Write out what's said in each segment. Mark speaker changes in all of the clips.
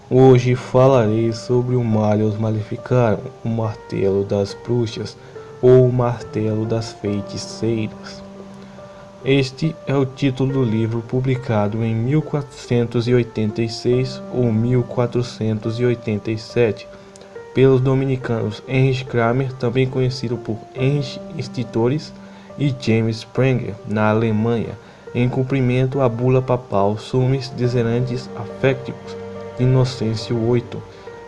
Speaker 1: Hoje falarei sobre o Malleus Maleficarum, o martelo das bruxas ou o martelo das feiticeiras. Este é o título do livro publicado em 1486 ou 1487 pelos dominicanos Heinrich Kramer, também conhecido por Heinrich Stitores, e James Sprenger, na Alemanha, em cumprimento à bula papal Summis Deserantis Affectibus Inocêncio VIII,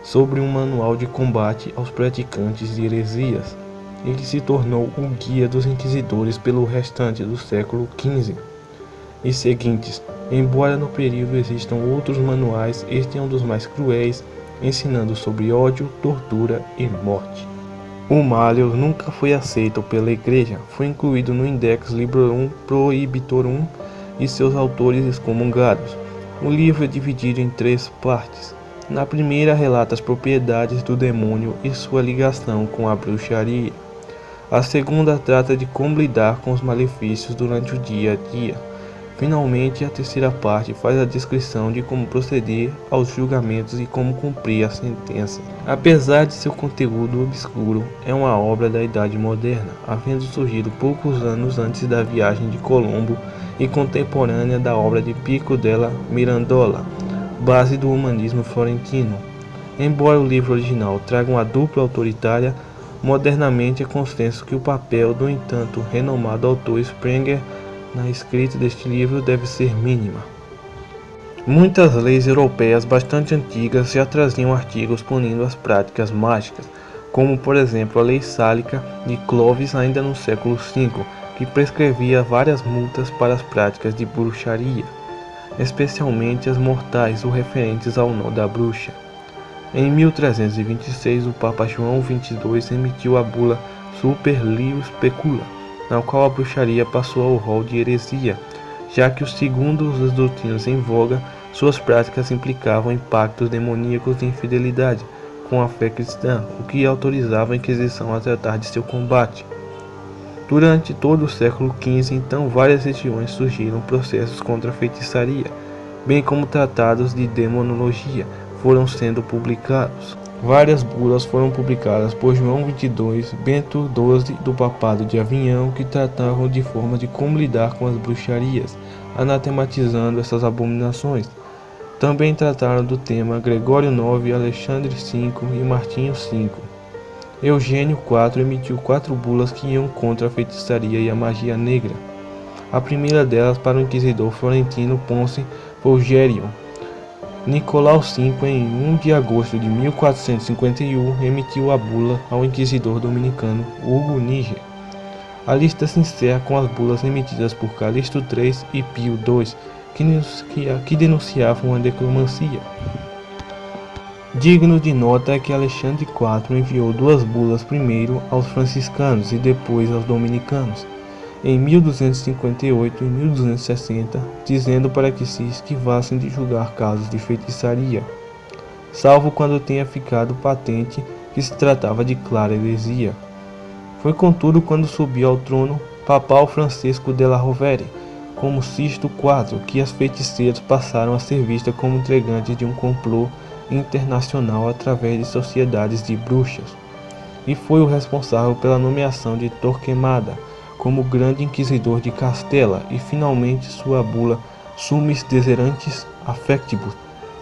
Speaker 1: sobre um manual de combate aos praticantes de heresias, e que se tornou o guia dos inquisidores pelo restante do século XV e seguintes. Embora no período existam outros manuais, este é um dos mais cruéis, ensinando sobre ódio, tortura e morte. O Malleus nunca foi aceito pela Igreja, foi incluído no Index Librorum Prohibitorum e seus autores excomungados. O livro é dividido em 3 partes. Na primeira relata as propriedades do demônio e sua ligação com a bruxaria. A segunda trata de como lidar com os malefícios durante o dia a dia. Finalmente, a terceira parte faz a descrição de como proceder aos julgamentos e como cumprir a sentença. Apesar de seu conteúdo obscuro, é uma obra da Idade Moderna, havendo surgido poucos anos antes da viagem de Colombo e contemporânea da obra de Pico della Mirandola, base do humanismo florentino. Embora o livro original traga uma dupla autoritária, modernamente é consenso que o papel do entanto renomado autor Sprenger na escrita deste livro deve ser mínima. Muitas leis europeias bastante antigas já traziam artigos punindo as práticas mágicas, como por exemplo a Lei Sálica de Clovis ainda no século V, que prescrevia várias multas para as práticas de bruxaria, especialmente as mortais ou referentes ao nó da bruxa. Em 1326, o Papa João XXII emitiu a bula Super Lius Pecula, na qual a bruxaria passou ao rol de heresia, já que, segundo as doutrinas em voga, suas práticas implicavam em pactos demoníacos de infidelidade com a fé cristã, o que autorizava a Inquisição a tratar de seu combate. Durante todo o século XV, então, várias regiões surgiram processos contra a feitiçaria, bem como tratados de demonologia foram sendo publicados. Várias bulas foram publicadas por João XXII, Bento XII do Papado de Avignon, que tratavam de forma de como lidar com as bruxarias, anatematizando essas abominações. Também trataram do tema Gregório IX, Alexandre V e Martinho V. Eugênio IV emitiu 4 bulas que iam contra a feitiçaria e a magia negra. A primeira delas para o inquisidor florentino Ponce Fulgerion. Nicolau V, em 1 de agosto de 1451, emitiu a bula ao inquisidor dominicano Hugo Níger. A lista se encerra com as bulas emitidas por Calixto III e Pio II, que denunciavam a necromancia. Digno de nota é que Alexandre IV enviou 2 bulas, primeiro aos franciscanos e depois aos dominicanos, em 1258 e 1260, dizendo para que se esquivassem de julgar casos de feitiçaria, salvo quando tenha ficado patente que se tratava de clara heresia. Foi contudo quando subiu ao trono papal Francisco della Rovere, como Sisto IV, que as feiticeiras passaram a ser vistas como entregantes de um complô internacional através de sociedades de bruxas, e foi o responsável pela nomeação de Torquemada como grande inquisidor de Castela, e finalmente sua bula Summis Deserantis Affectibus,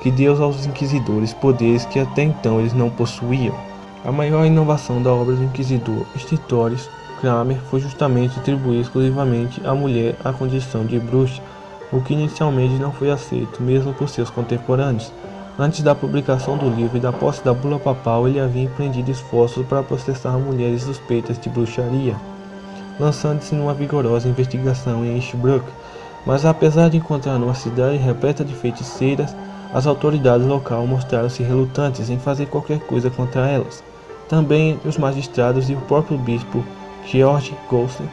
Speaker 1: que deu aos inquisidores poderes que até então eles não possuíam. A maior inovação da obra do inquisidor Stitores Kramer foi justamente atribuir exclusivamente à mulher a condição de bruxa, o que inicialmente não foi aceito mesmo por seus contemporâneos. Antes da publicação do livro e da posse da bula papal, ele havia empreendido esforços para processar mulheres suspeitas de bruxaria, lançando-se numa vigorosa investigação em Innsbruck, mas apesar de encontrar uma cidade repleta de feiticeiras, as autoridades locais mostraram-se relutantes em fazer qualquer coisa contra elas. Também os magistrados e o próprio bispo George Golsen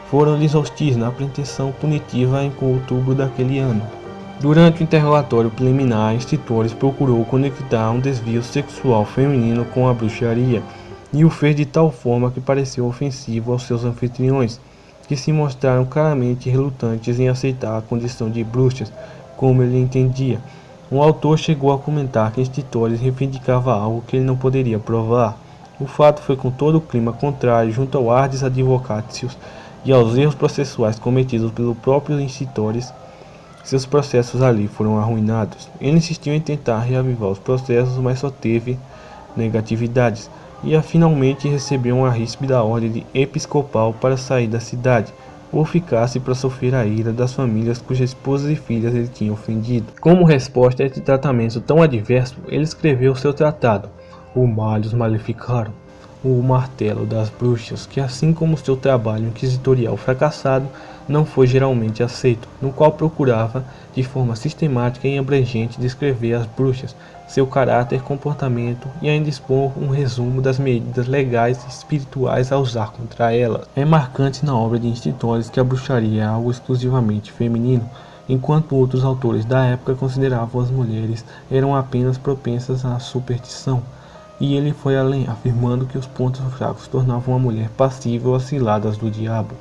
Speaker 1: foram-lhes hostis na pretensão punitiva em outubro daquele ano. Durante o interrogatório preliminar, Stitores procurou conectar um desvio sexual feminino com a bruxaria, e o fez de tal forma que pareceu ofensivo aos seus anfitriões, que se mostraram claramente relutantes em aceitar a condição de bruxas, como ele entendia. O autor chegou a comentar que Stitores reivindicava algo que ele não poderia provar. O fato foi com todo o clima contrário junto ao Ardis Advocatius e aos erros processuais cometidos pelo próprio Stitores, seus processos ali foram arruinados. Ele insistiu em tentar reavivar os processos, mas só teve negatividades, e finalmente recebeu uma ríspida ordem episcopal para sair da cidade, ou ficasse para sofrer a ira das famílias cujas esposas e filhas ele tinha ofendido. Como resposta a este tratamento tão adverso, ele escreveu seu tratado, O Malleus Maleficarum, o Martelo das Bruxas, que assim como seu trabalho inquisitorial fracassado, não foi geralmente aceito, no qual procurava, de forma sistemática e abrangente, descrever as bruxas, seu caráter, comportamento e ainda expor um resumo das medidas legais e espirituais a usar contra elas. É marcante na obra de Stitores que a bruxaria é algo exclusivamente feminino, enquanto outros autores da época consideravam as mulheres eram apenas propensas à superstição. E ele foi além, afirmando que os pontos fracos tornavam a mulher passível às ciladas do diabo,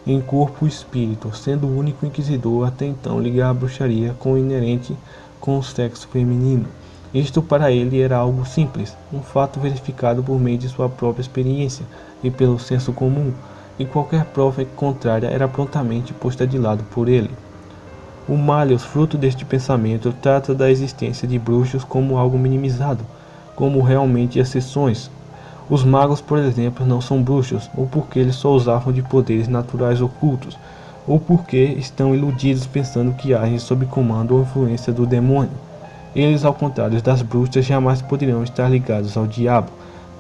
Speaker 1: em corpo e espírito, sendo o único inquisidor até então ligar a bruxaria com o inerente com o sexo feminino. Isto para ele era algo simples, um fato verificado por meio de sua própria experiência e pelo senso comum, e qualquer prova contrária era prontamente posta de lado por ele. O Malleus, fruto deste pensamento, trata da existência de bruxos como algo minimizado, como realmente exceções. Os magos, por exemplo, não são bruxos, ou porque eles só usavam de poderes naturais ocultos, ou porque estão iludidos pensando que agem sob comando ou influência do demônio. Eles, ao contrário das bruxas, jamais poderão estar ligados ao diabo,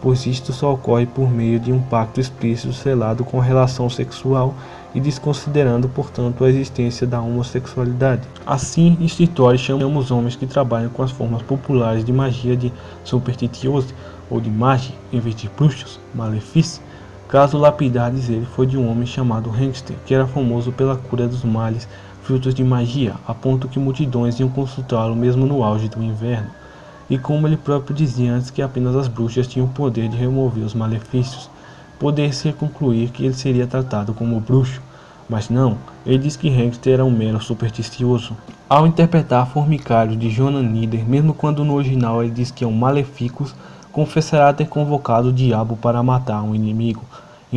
Speaker 1: pois isto só ocorre por meio de um pacto explícito selado com a relação sexual e desconsiderando, portanto, a existência da homossexualidade. Assim, Stitores chama os homens que trabalham com as formas populares de magia de superstitiose, ou de magia, em vez de bruxos, malefice. Caso lapidares, ele foi de um homem chamado Hengster, que era famoso pela cura dos males frutos de magia, a ponto que multidões iam consultá-lo mesmo no auge do inverno. E como ele próprio dizia antes que apenas as bruxas tinham o poder de remover os malefícios, poder-se concluir que ele seria tratado como bruxo. Mas não, ele diz que Hengster era um mero supersticioso. Ao interpretar Formicário de Johann Nieder, mesmo quando no original ele diz que é um Maleficus, confessará ter convocado o diabo para matar um inimigo.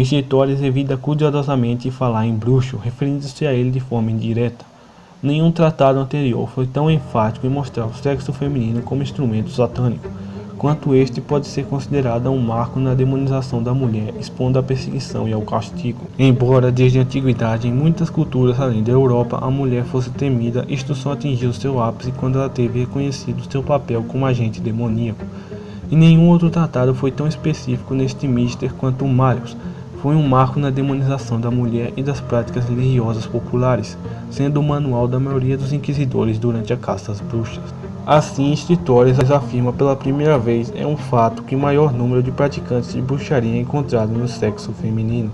Speaker 1: Stitores evita cuidadosamente falar em bruxo, referindo-se a ele de forma indireta. Nenhum tratado anterior foi tão enfático em mostrar o sexo feminino como instrumento satânico, quanto este pode ser considerado um marco na demonização da mulher, expondo à perseguição e ao castigo. Embora desde a antiguidade em muitas culturas além da Europa a mulher fosse temida, isto só atingiu seu ápice quando ela teve reconhecido seu papel como agente demoníaco. E nenhum outro tratado foi tão específico neste mister quanto o Malleus. Foi um marco na demonização da mulher e das práticas religiosas populares, sendo o manual da maioria dos inquisidores durante a caça às bruxas. Assim, Stitores afirma pela primeira vez é um fato que o maior número de praticantes de bruxaria é encontrado no sexo feminino.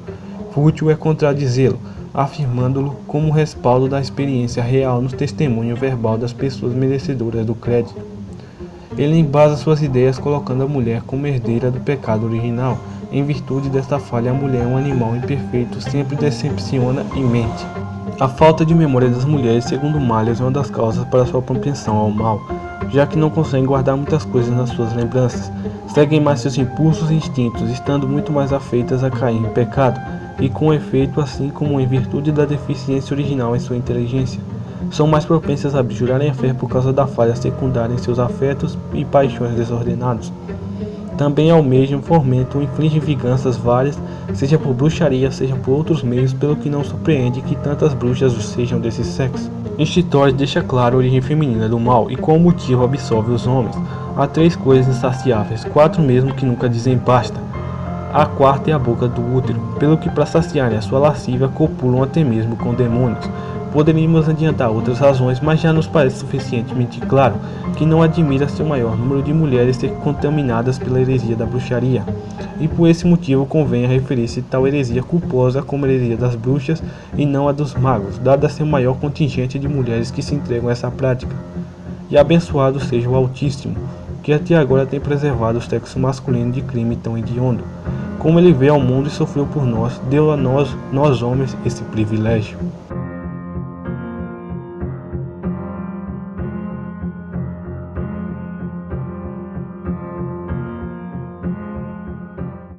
Speaker 1: Fútil é contradizê-lo, afirmando-lo como respaldo da experiência real no testemunho verbal das pessoas merecedoras do crédito. Ele embasa suas ideias colocando a mulher como herdeira do pecado original. Em virtude desta falha, a mulher é um animal imperfeito, sempre decepciona e mente. A falta de memória das mulheres, segundo Malleus, é uma das causas para sua propensão ao mal, já que não conseguem guardar muitas coisas nas suas lembranças. Seguem mais seus impulsos e instintos, estando muito mais afeitas a cair em pecado, e com efeito, assim como em virtude da deficiência original em sua inteligência. São mais propensas a abjurarem a fé por causa da falha secundária em seus afetos e paixões desordenados. Também almejam, fomentam e infligem vinganças várias, seja por bruxaria, seja por outros meios, pelo que não surpreende que tantas bruxas sejam desse sexo. Stitores deixa claro a origem feminina do mal e qual motivo absolve os homens. Há 3 coisas insaciáveis, 4 mesmo que nunca dizem basta. A quarta é a boca do útero, pelo que para saciarem a sua lascívia copulam até mesmo com demônios. Poderíamos adiantar outras razões, mas já nos parece suficientemente claro que não admira-se o maior número de mulheres ser contaminadas pela heresia da bruxaria, e por esse motivo convém a referir-se tal heresia culposa como heresia das bruxas e não a dos magos, dado seu maior contingente de mulheres que se entregam a essa prática. E abençoado seja o Altíssimo, que até agora tem preservado o sexo masculino de crime tão hediondo. Como ele veio ao mundo e sofreu por nós, deu a nós homens, esse privilégio.